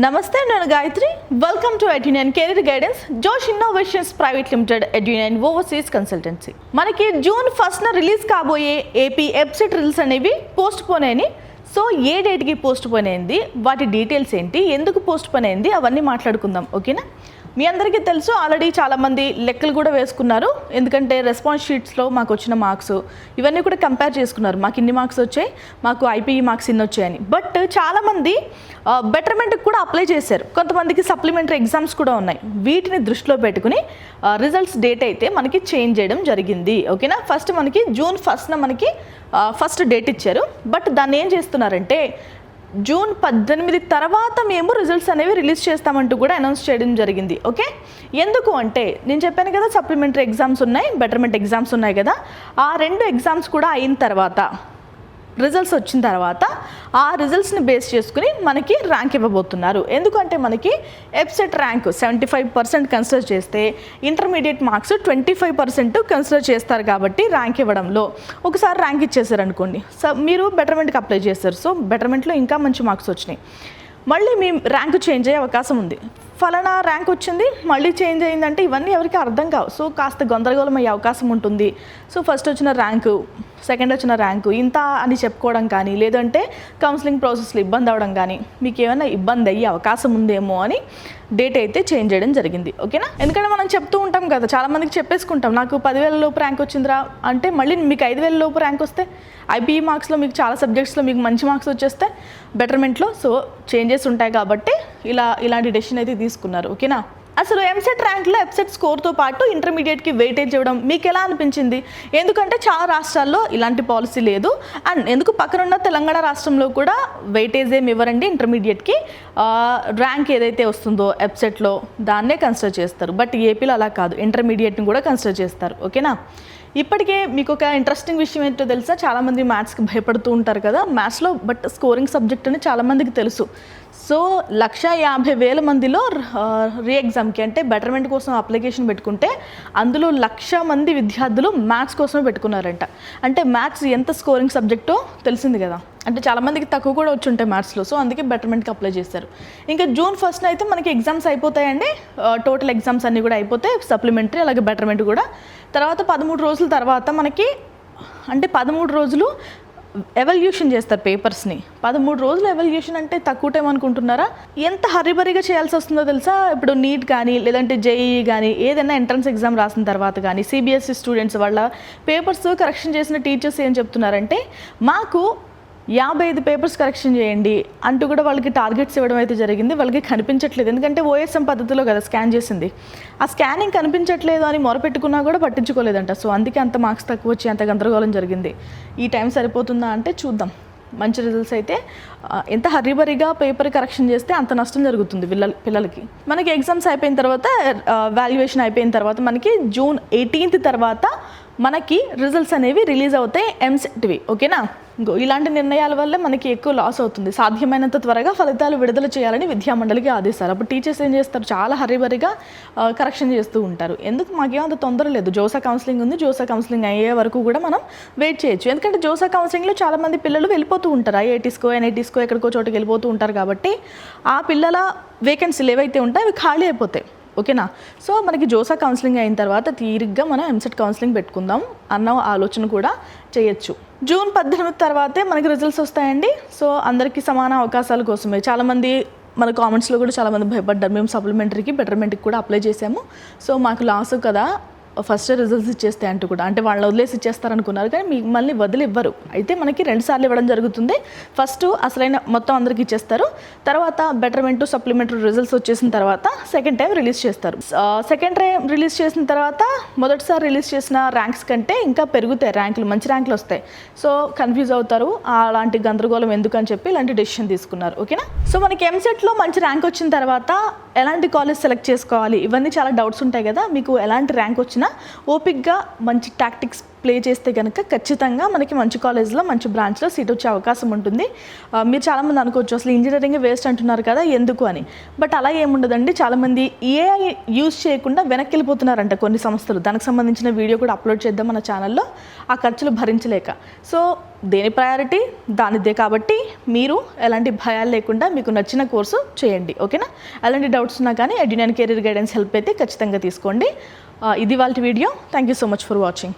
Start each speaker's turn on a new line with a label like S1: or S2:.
S1: నమస్తే, నేను Gayatri. Welcome to Edunine career guidance, Josh innovations private limited, Edunine overseas consultancy. మనకి June 1న రిలీజ్ కాబోయే ఏపీ వెబ్సైట్ రిలీజ్ అనేవి పోస్ట్ పోన్ అయినాయి. సో ఏ డేట్కి పోస్ట్ పోన్ అయింది, వాటి డీటెయిల్స్ ఏంటి, ఎందుకు పోస్ట్ పోన్ అయింది, అవన్నీ మాట్లాడుకుందాం. ఓకేనా? మీ అందరికీ తెలుసు, ఆల్రెడీ చాలామంది లెక్కలు కూడా వేసుకున్నారు. ఎందుకంటే రెస్పాన్స్ షీట్స్లో మాకు వచ్చిన మార్క్స్ ఇవన్నీ కూడా కంపేర్ చేసుకున్నారు. మాకు ఇన్ని మార్క్స్ వచ్చాయి, మాకు ఐపీఈ మార్క్స్ ఇన్ని వచ్చాయని. బట్ చాలామంది బెటర్మెంట్కి కూడా అప్లై చేశారు. కొంతమందికి సప్లిమెంటరీ ఎగ్జామ్స్ కూడా ఉన్నాయి. వీటిని దృష్టిలో పెట్టుకుని రిజల్ట్స్ డేట్ అయితే మనకి చేంజ్ చేయడం జరిగింది. ఓకేనా? ఫస్ట్ మనకి జూన్ 1న మనకి ఫస్ట్ డేట్ ఇచ్చారు. బట్ దాన్ని ఏం చేస్తున్నారంటే జూన్ 18 తర్వాత మేము రిజల్ట్స్ అనేవి రిలీజ్ చేస్తామంటూ కూడా అనౌన్స్ చేయడం జరిగింది. ఓకే, ఎందుకు అంటే నేను చెప్పాను కదా, సప్లిమెంటరీ ఎగ్జామ్స్ ఉన్నాయి, బెటర్మెంట్ ఎగ్జామ్స్ ఉన్నాయి కదా, ఆ రెండు ఎగ్జామ్స్ కూడా అయిన తర్వాత రిజల్ట్స్ వచ్చిన తర్వాత ఆ రిజల్ట్స్ని బేస్ చేసుకుని మనకి ర్యాంక్ ఇవ్వబోతున్నారు. ఎందుకంటే మనకి వెబ్సైట్ ర్యాంక్ 75% కన్సిడర్ చేస్తే ఇంటర్మీడియట్ మార్క్స్ 25% కన్సిడర్ చేస్తారు. కాబట్టి ర్యాంక్ ఇవ్వడంలో ఒకసారి ర్యాంక్ ఇచ్చేసారనుకోండి, మీరు బెటర్మెంట్కి అప్లై చేస్తారు. సో బెటర్మెంట్లో ఇంకా మంచి మార్క్స్ వచ్చినాయి, మళ్ళీ మీ ర్యాంకు చేంజ్ అయ్యే అవకాశం ఉంది. ఫలానా ర్యాంక్ వచ్చింది, మళ్ళీ చేంజ్ అయిందంటే ఇవన్నీ ఎవరికి అర్థం కావు. సో కాస్త గందరగోళం అయ్యే అవకాశం ఉంటుంది. సో ఫస్ట్ వచ్చిన ర్యాంకు, సెకండ్ వచ్చిన ర్యాంకు ఇంత అని చెప్పుకోవడం కానీ, లేదంటే కౌన్సిలింగ్ ప్రాసెస్లో ఇబ్బంది అవ్వడం కానీ, మీకు ఏమైనా ఇబ్బంది అయ్యే అవకాశం ఉందేమో అని డేట్ అయితే చేంజ్ చేయడం జరిగింది. ఓకేనా? ఎందుకంటే మనం చెప్తూ ఉంటాం కదా, చాలామందికి చెప్పేసుకుంటాం, నాకు 10,000 లోపు ర్యాంక్ వచ్చిందిరా అంటే, మళ్ళీ మీకు 5,000 లోపు ర్యాంక్ వస్తే ఐపీఈ మార్క్స్లో మీకు చాలా సబ్జెక్ట్స్లో మీకు మంచి మార్క్స్ వచ్చేస్తే బెటర్మెంట్లో సో చేంజెస్ ఉంటాయి. కాబట్టి ఇలాంటి డెసిషన్ అయితే తీసుకున్నారు. ఓకేనా? అసలు ఎంసెట్ ర్యాంక్లో వెబ్సైట్ స్కోర్తో పాటు ఇంటర్మీడియట్కి వెయిటేజ్ ఇవ్వడం మీకు ఎలా అనిపించింది? ఎందుకంటే చాలా రాష్ట్రాల్లో ఇలాంటి పాలసీ లేదు. అండ్ ఎందుకు పక్కనున్న తెలంగాణ రాష్ట్రంలో కూడా వెయిటేజ్ ఏమి ఇవ్వరండి. ఇంటర్మీడియట్కి ర్యాంక్ ఏదైతే వస్తుందో వెబ్సైట్లో దాన్నే కన్సిడర్ చేస్తారు. బట్ ఏపీలో అలా కాదు, ఇంటర్మీడియట్ని కూడా కన్సిడర్ చేస్తారు. ఓకేనా? ఇప్పటికే మీకు ఒక ఇంట్రెస్టింగ్ విషయం ఏంటో తెలుసా, చాలామంది మ్యాథ్స్కి భయపడుతూ ఉంటారు కదా, మ్యాథ్స్లో బట్ స్కోరింగ్ సబ్జెక్ట్ అని చాలామందికి తెలుసు. సో 150,000 మందిలో రీ ఎగ్జామ్కి అంటే బెటర్మెంట్ కోసం అప్లికేషన్ పెట్టుకుంటే అందులో 1,00,000 మంది విద్యార్థులు మ్యాథ్స్ కోసమే పెట్టుకున్నారంట. అంటే మ్యాథ్స్ ఎంత స్కోరింగ్ సబ్జెక్టో తెలిసింది కదా, అంటే చాలామందికి తక్కువ కూడా వచ్చి ఉంటాయి మ్యాథ్స్లో. సో అందుకే బెటర్మెంట్కి అప్లై చేశారు. ఇంకా జూన్ 1న అయితే మనకి ఎగ్జామ్స్ అయిపోతాయండి. టోటల్ ఎగ్జామ్స్ అన్నీ కూడా అయిపోతాయి, సప్లిమెంటరీ అలాగే బెటర్మెంట్ కూడా. తర్వాత 13 రోజుల తర్వాత మనకి, అంటే 13 రోజులు ఎవాల్యుయేషన్ చేస్తారు పేపర్స్ని. 13 రోజులు ఎవాల్యుయేషన్ అంటే తక్కువ టైం అనుకుంటున్నారా? ఎంత హరిబరిగా చేయాల్సి వస్తుందో తెలుసా? ఇప్పుడు నీట్ కానీ, లేదంటే జేఈఈ కానీ, ఏదైనా ఎంట్రన్స్ ఎగ్జామ్ రాసిన తర్వాత కానీ, సిబిఎస్ఈ స్టూడెంట్స్ వాళ్ళ పేపర్స్ కరెక్షన్ చేసిన టీచర్స్ ఏం చెప్తున్నారంటే, మాకు 55 పేపర్స్ కరెక్షన్ చేయండి అంటూ కూడా వాళ్ళకి టార్గెట్స్ ఇవ్వడం అయితే జరిగింది. వాళ్ళకి కనిపించట్లేదు, ఎందుకంటే ఓఎస్ఎం పద్ధతిలో కదా స్కాన్ చేసింది. ఆ స్కానింగ్ కనిపించట్లేదు అని మొరపెట్టుకున్నా కూడా పట్టించుకోలేదంట. సో అందుకే అంత మార్క్స్ తక్కువ వచ్చి అంత గందరగోళం జరిగింది. ఈ టైం సరిపోతుందా అంటే చూద్దాం. మంచి రిజల్ట్స్ అయితే, ఎంత హరిబరిగా పేపర్ కరెక్షన్ చేస్తే అంత నష్టం జరుగుతుంది పిల్లలకి. మనకి ఎగ్జామ్స్ అయిపోయిన తర్వాత, వాల్యుయేషన్ అయిపోయిన తర్వాత మనకి జూన్ 18 తర్వాత మనకి రిజల్ట్స్ అనేవి రిలీజ్ అవుతాయి ఎంసెట్వి. ఓకేనా? ఇలాంటి నిర్ణయాల వల్ల మనకి ఎక్కువ లాస్ అవుతుంది. సాధ్యమైనంత త్వరగా ఫలితాలు విడుదల చేయాలని విద్యామండలికి ఆదేశారు. అప్పుడు టీచర్స్ ఏం చేస్తారు, చాలా హరిబరిగా కరెక్షన్ చేస్తూ ఉంటారు. ఎందుకు మాకేమంత తొందర లేదు, జోసా కౌన్సిలింగ్ ఉంది, జోసా కౌన్సిలింగ్ అయ్యే వరకు కూడా మనం వెయిట్ చేయొచ్చు. ఎందుకంటే జోసా కౌన్సిలింగ్లో చాలామంది పిల్లలు వెళ్ళిపోతూ ఉంటారు, ఐఐటీస్కో ఎన్ఐటీస్కో ఎక్కడికో చోటుకి వెళ్ళిపోతూ ఉంటారు. కాబట్టి ఆ పిల్లల వేకెన్సీలు ఏవైతే ఉంటాయో అవి ఖాళీ అయిపోతాయి. ఓకేనా? సో మనకి జోసా కౌన్సిలింగ్ అయిన తర్వాత తీరిగ్గా మనం ఎంసెట్ కౌన్సిలింగ్ పెట్టుకుందాం అన్న ఆలోచన కూడా చేయొచ్చు. జూన్ 18 తర్వాతే మనకి రిజల్ట్స్ వస్తాయండి. సో అందరికీ సమాన అవకాశాల కోసమే. చాలామంది మన కామెంట్స్లో కూడా చాలామంది భయపడ్డారు, మేము సప్లిమెంటరీకి బెటర్మెంట్కి కూడా అప్లై చేసాము, సో మాకు లాస్ కదా ఫస్ట్ రిజల్ట్స్ ఇచ్చేస్తే అంటూ కూడా, అంటే వాళ్ళని వదిలేసి ఇచ్చేస్తారనుకున్నారు. కానీ మీకు మళ్ళీ వదిలి ఇవ్వరు. అయితే మనకి 2 సార్లు ఇవ్వడం జరుగుతుంది. ఫస్ట్ అసలైన మొత్తం అందరికి ఇచ్చేస్తారు, తర్వాత బెటర్మెంట్ సప్లిమెంటరీ రిజల్ట్స్ వచ్చేసిన తర్వాత సెకండ్ టైం రిలీజ్ చేస్తారు. సెకండ్ టైం రిలీజ్ చేసిన తర్వాత మొదటిసారి రిలీజ్ చేసిన ర్యాంక్స్ కంటే ఇంకా పెరుగుతాయి ర్యాంకులు, మంచి ర్యాంకులు వస్తాయి. సో కన్ఫ్యూజ్ అవుతారు, అలాంటి గందరగోళం ఎందుకు అని చెప్పి ఇలాంటి డెసిషన్ తీసుకున్నారు. ఓకేనా? సో మనకి ఎంసెట్లో మంచి ర్యాంక్ వచ్చిన తర్వాత ఎలాంటి కాలేజ్ సెలెక్ట్ చేసుకోవాలి, ఇవన్నీ చాలా డౌట్స్ ఉంటాయి కదా. మీకు ఎలాంటి ర్యాంక్ వచ్చినా ఓపిక్గా మంచి టాక్టిక్స్ ప్లే చేస్తే కనుక ఖచ్చితంగా మనకి మంచి కాలేజ్లో మంచి బ్రాంచ్లో సీట్ వచ్చే అవకాశం ఉంటుంది. మీరు చాలామంది అనుకోవచ్చు అసలు ఇంజనీరింగ్ వేస్ట్ అంటున్నారు కదా ఎందుకు అని. బట్ అలా ఏముండదండి. చాలామంది ఏఐ యూజ్ చేయకుండా వెనక్కి వెళ్ళిపోతున్నారంట కొన్ని సంస్థలు. దానికి సంబంధించిన వీడియో కూడా అప్లోడ్ చేద్దాం మన ఛానల్లో, ఆ ఖర్చులు భరించలేక. సో దేని ప్రయారిటీ దానిదే కాబట్టి మీరు ఎలాంటి భయాలు లేకుండా మీకు నచ్చిన కోర్సు చేయండి. ఓకేనా? ఎలాంటి డౌట్స్ ఉన్నా కానీ ఎడ్యునైన్ కెరీర్ గైడెన్స్ హెల్ప్ అయితే ఖచ్చితంగా తీసుకోండి. ఇది వాళ్ళ video. Thank you so much for watching.